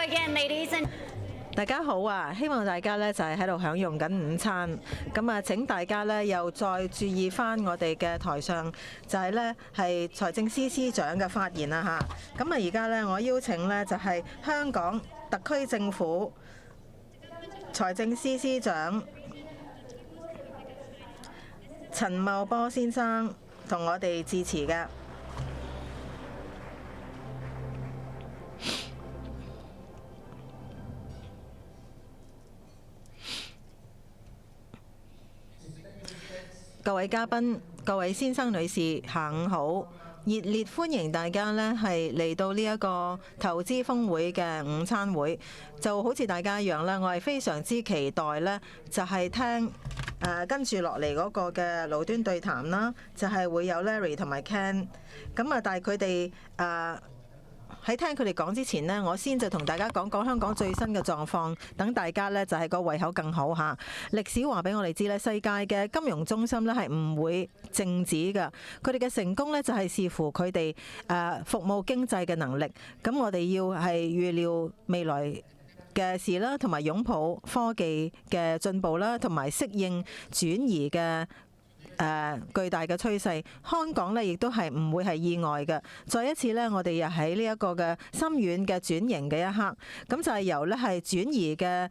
again, ladies and 大家好啊！希望大家呢就係喺度享用緊午餐。咁啊，請大家呢又再注意翻我哋嘅台上，就係呢係財政司司長嘅發言啦嚇。咁啊，而家呢，我邀請呢就係香港特區政府財政司司長陳茂波先生同我哋致辭嘅。各位嘉賓、各位先生、女士，下午好！熱烈歡迎大家呢係嚟到呢一個投資峰會嘅午餐會，就好似大家一樣啦。我係非常之期待呢，就係聽跟住落嚟嗰個嘅爐端對談啦，就係會有 Larry 同埋 Ken。咁啊，但係佢哋喺聽佢哋講之前呢，我先就同大家講講香港最新嘅狀況，等大家呢就係個胃口更好嚇。歷史話俾我哋知呢，世界嘅金融中心呢係唔會靜止㗎，佢哋嘅成功呢就係視乎佢哋服務經濟嘅能力。咁我哋要係預料未來嘅事啦，同埋擁抱科技嘅進步啦，同埋適應轉移嘅巨大嘅趨勢，香港呢亦都係唔會係意外嘅。再一次呢，我哋又喺呢一個嘅深遠嘅轉型嘅一刻，咁就係由呢係轉移嘅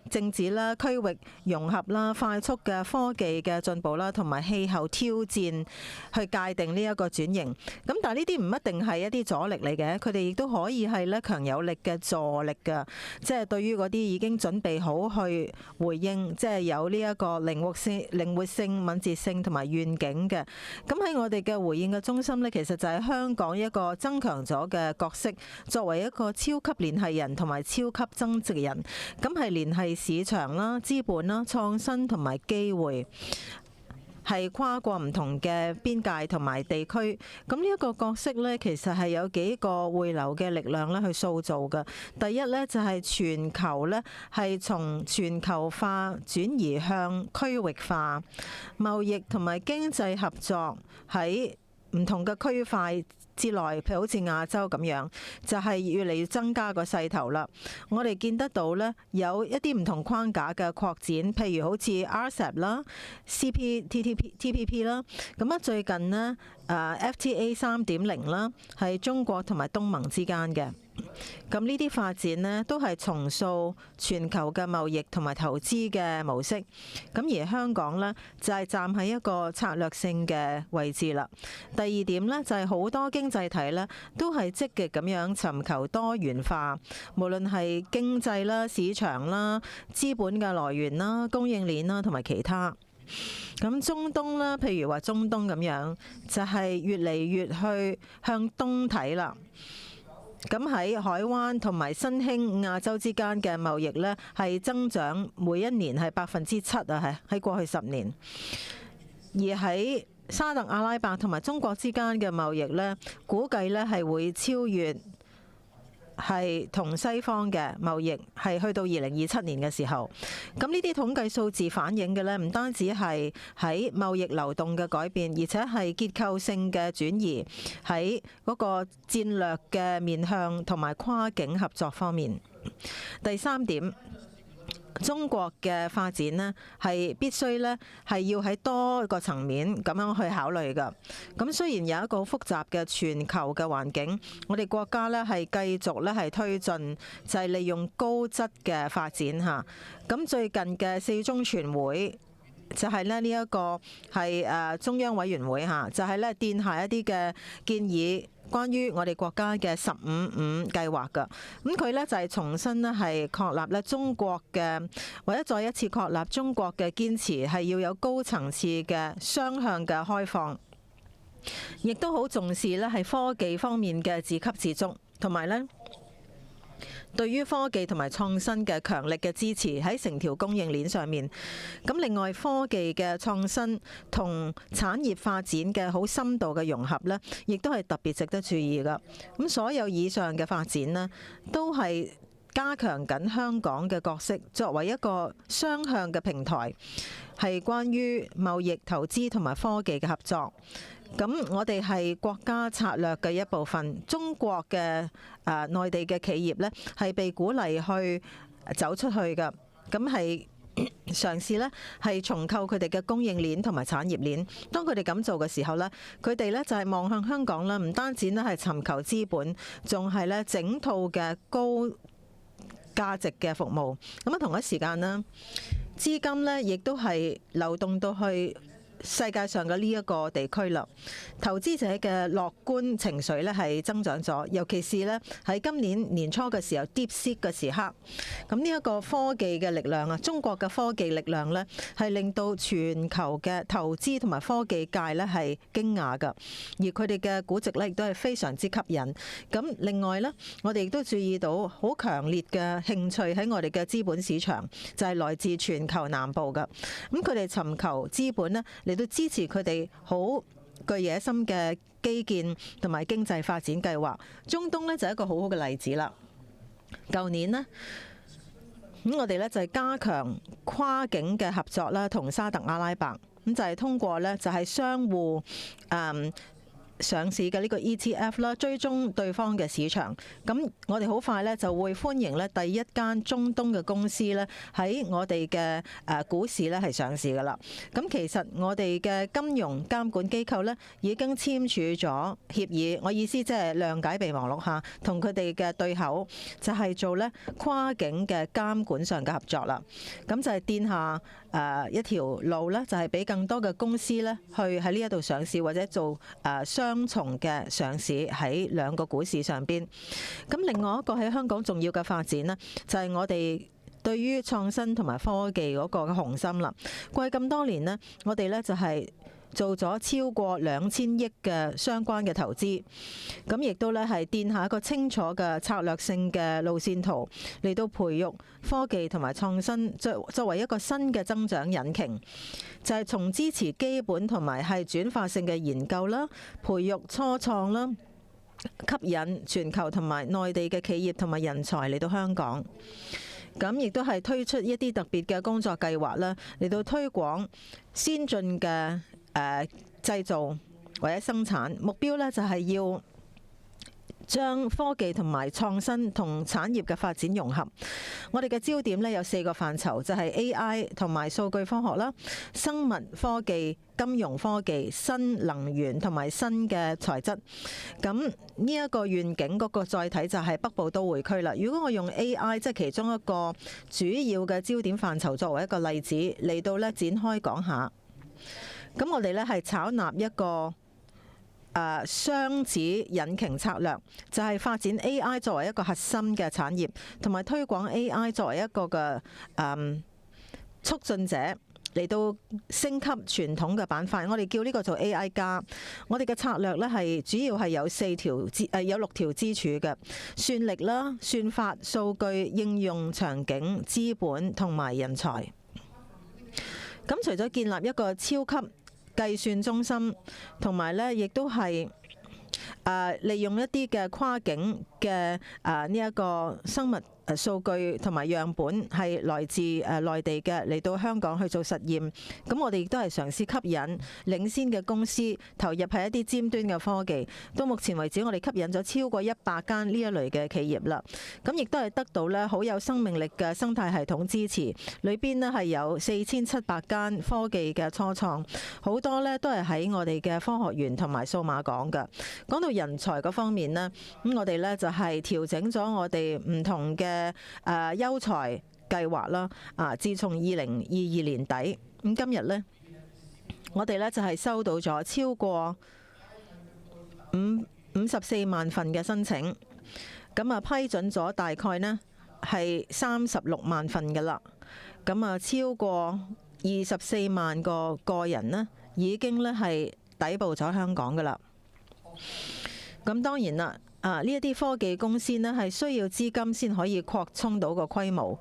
政治啦、區域融合啦、快速嘅科技嘅進步啦，同埋氣候挑戰去界定呢一個轉型。咁但係呢啲唔一定係一啲阻力嚟嘅，佢哋亦都可以係呢強有力嘅助力㗎。即係對於嗰啲已經準備好去回應，即係有呢一個靈活性、敏捷性同埋願景嘅。咁喺我哋嘅回應嘅中心呢，其實就係香港一個增強咗嘅角色，作為一個超級聯繫人同埋超級增值人。咁係聯繫市場啦、資本啦、創新同埋機會，係跨過唔同嘅邊界同埋地區。咁呢一個角色呢，其實係有幾個匯流嘅力量咧去塑造嘅。第一呢，就係全球呢係從全球化轉移向區域化，貿易同埋經濟合作喺唔同嘅區塊之內，譬如好似亞洲咁樣，就係越嚟越增加個勢頭啦。我哋見得到呢，有一啲唔同框架嘅擴展，譬如好似 RCEP 啦、CPTPP 啦。咁啊，最近呢FTA 3.0啦，係中國同埋東盟之間嘅。咁呢啲發展呢，都係重塑全球嘅貿易同埋投資嘅模式。咁而香港呢，就係站喺一個策略性嘅位置啦。第二點呢，就係好多經濟體呢，都係積極咁樣尋求多元化，無論係經濟啦、市場啦、資本嘅來源啦、供應鏈啦同埋其他。咁中東啦，譬如話中東咁樣，就係越嚟越去向東睇啦。咁喺海灣同埋新興亞洲之間嘅貿易呢，係增長每一年係7%啊，喺過去10年。而喺沙特阿拉伯同埋中國之間嘅貿易呢，估計呢係會超越係同西方嘅貿易，係去到2027年嘅時候。咁呢啲統計數字反映嘅呢，唔單止係喺貿易流動嘅改變，而且係結構性嘅轉移，喺嗰個戰略嘅面向同埋跨境合作方面。第三點，中國嘅發展呢，係必須呢係要喺多個層面咁樣去考慮㗎。咁雖然有一個複雜嘅全球嘅環境，我哋國家呢係繼續呢係推進，就係利用高質嘅發展嚇。咁最近嘅4中全會，就係呢一個係中央委員會嚇，就係呢奠下一啲嘅建議，關於我哋國家嘅15-5計劃㗎。咁佢呢就係重新呢係確立呢中國嘅，或者再一次確立中國嘅堅持係要有高層次嘅雙向嘅開放，亦都好重視呢係科技方面嘅自給自足，同埋呢對於科技同埋創新嘅強力嘅支持喺成條供應鏈上面。咁另外科技嘅創新同產業發展嘅好深度嘅融合呢，亦都係特別值得注意㗎。咁所有以上嘅發展呢，都係加強緊香港嘅角色，作為一個雙向嘅平台，係關於貿易、投資同埋科技嘅合作。咁我哋係國家策略嘅一部分。中國嘅內地嘅企業呢，係被鼓勵去走出去㗎。咁係嘗試呢係重構佢哋嘅供應鏈同埋產業鏈。當佢哋咁做嘅時候呢，佢哋呢就係望向香港啦，唔單止呢係尋求資本，仲係呢整套嘅高價值嘅服務。咁啊，同一時間呢，資金呢亦都係流動到去世界上嘅呢一個地區啦，投資者嘅樂觀情緒咧係增長咗，尤其是咧喺今年年初嘅時候 DeepSeek 嘅時刻，咁呢一個科技嘅力量啊，中國嘅科技力量咧係令到全球嘅投資同埋科技界咧係驚訝㗎，而佢哋嘅估值咧亦都係非常之吸引。咁另外咧，我哋亦都注意到好強烈嘅興趣喺我哋嘅資本市場，就係來自全球南部㗎。咁佢哋尋求資本咧，嚟到支持佢哋好具野心嘅基建同埋經濟發展計劃。中東呢就係一個好好嘅例子啦。舊年呢，咁我哋呢就係加強跨境嘅合作啦，同沙特阿拉伯咁就係通過呢就係相互上市嘅呢個 ETF 啦，追蹤對方嘅市場。咁我哋好快呢就會歡迎呢第一間中東嘅公司呢喺我哋嘅股市呢係上市㗎喇。咁其實我哋嘅金融監管機構呢已經簽署咗協議，我意思即係諒解備忘錄下，同佢哋嘅對口就係做呢跨境嘅監管上嘅合作啦。咁就係奠下一條路呢，就係俾更多嘅公司呢去喺呢一度上市，或者做雙重嘅上市喺兩個股市上邊。咁另外一個喺香港重要嘅發展呢，就係我哋對於創新同埋科技嗰個嘅雄心啦。過去咁多年呢，我哋呢就係做咗超過2000億嘅相關嘅投資，咁亦都咧係奠下一個清楚嘅策略性嘅路線圖，嚟到培育科技同埋創新作為一個新嘅增長引擎，就係從支持基本同埋係轉化性嘅研究啦，培育初創啦，吸引全球同埋內地嘅企業同埋人才嚟到香港。咁亦都係推出一啲特別嘅工作計劃啦，嚟到推廣先進嘅製造或者生產，目標呢就係要將科技同埋創新同產業嘅發展融合。我哋嘅焦點呢有4個範疇，就係 AI 同埋數據科學啦、生物科技、金融科技、新能源同埋新嘅材質。咁呢一個願景嗰個載體就係北部都會區啦。如果我用 AI 即係其中一個主要嘅焦點範疇作為一個例子嚟到呢展開講下。咁我哋呢係採納一個雙子引擎策略，就係發展 AI 作為一個核心嘅產業，同埋推廣 AI 作為一個嘅促進者，嚟到升級傳統嘅板塊。我哋叫呢個做 AI 加。我哋嘅策略呢係主要係有6條支柱嘅：算力啦、算法、數據、應用場景、資本同埋人才。咁除咗建立一個超級計算中心，同埋呢亦都係利用一啲嘅跨境嘅呢一個生物數據同埋樣本係來自內地嘅，嚟到香港去做實驗。咁我哋亦都係嘗試吸引領先嘅公司投入喺一啲尖端嘅科技。到目前為止，我哋吸引咗超過100間呢一類嘅企業啦。咁亦都係得到呢好有生命力嘅生態系統支持，裏邊呢係有4700間科技嘅初創，好多呢都係喺我哋嘅科學園同埋數碼港嘅。講到人才嗰方面呢，咁我哋呢就係調整咗我哋唔同嘅優才計劃啦。自從2022年底，咁今日呢，我哋呢就係收到咗超過54萬份嘅申請，咁批准咗大概呢係36萬份㗎啦。咁超過24萬個個人呢已經呢係抵步咗香港㗎啦。咁當然啦，呢一啲科技公司呢係需要資金先可以擴充到個規模。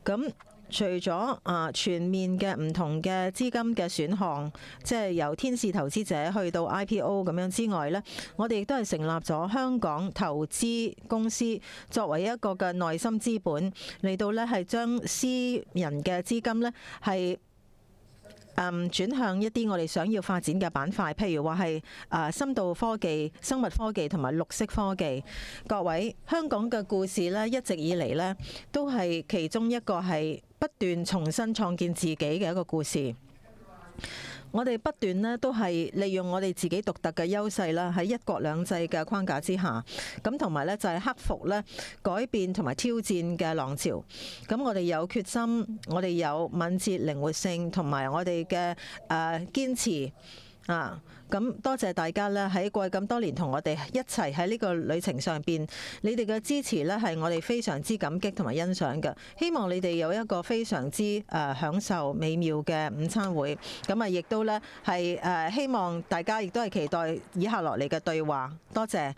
咁除咗全面嘅唔同嘅資金嘅選項，即係由天使投資者去到 IPO 咁樣之外呢，我哋亦都係成立咗香港投資公司作為一個嘅內心資本，嚟到呢係將私人嘅資金呢係轉向一啲我哋想要發展嘅板塊，譬如話係深度科技、生物科技同埋綠色科技。各位，香港嘅故事呢，一直以嚟呢都係其中一個係不斷重新創建自己嘅一個故事。我哋不斷呢都係利用我哋自己獨特嘅優勢啦，喺一國兩制嘅框架之下，咁同埋呢就係克服呢改變同埋挑戰嘅浪潮。咁我哋有決心，我哋有敏捷靈活性，同埋我哋嘅堅持。咁多謝大家咧，喺過去咁多年同我哋一齊喺呢個旅程上邊，你哋嘅支持呢係我哋非常之感激同埋欣賞嘅。希望你哋有一個非常之享受美妙嘅午餐會。咁亦都呢係希望大家亦都係期待以下落嚟嘅對話。多謝。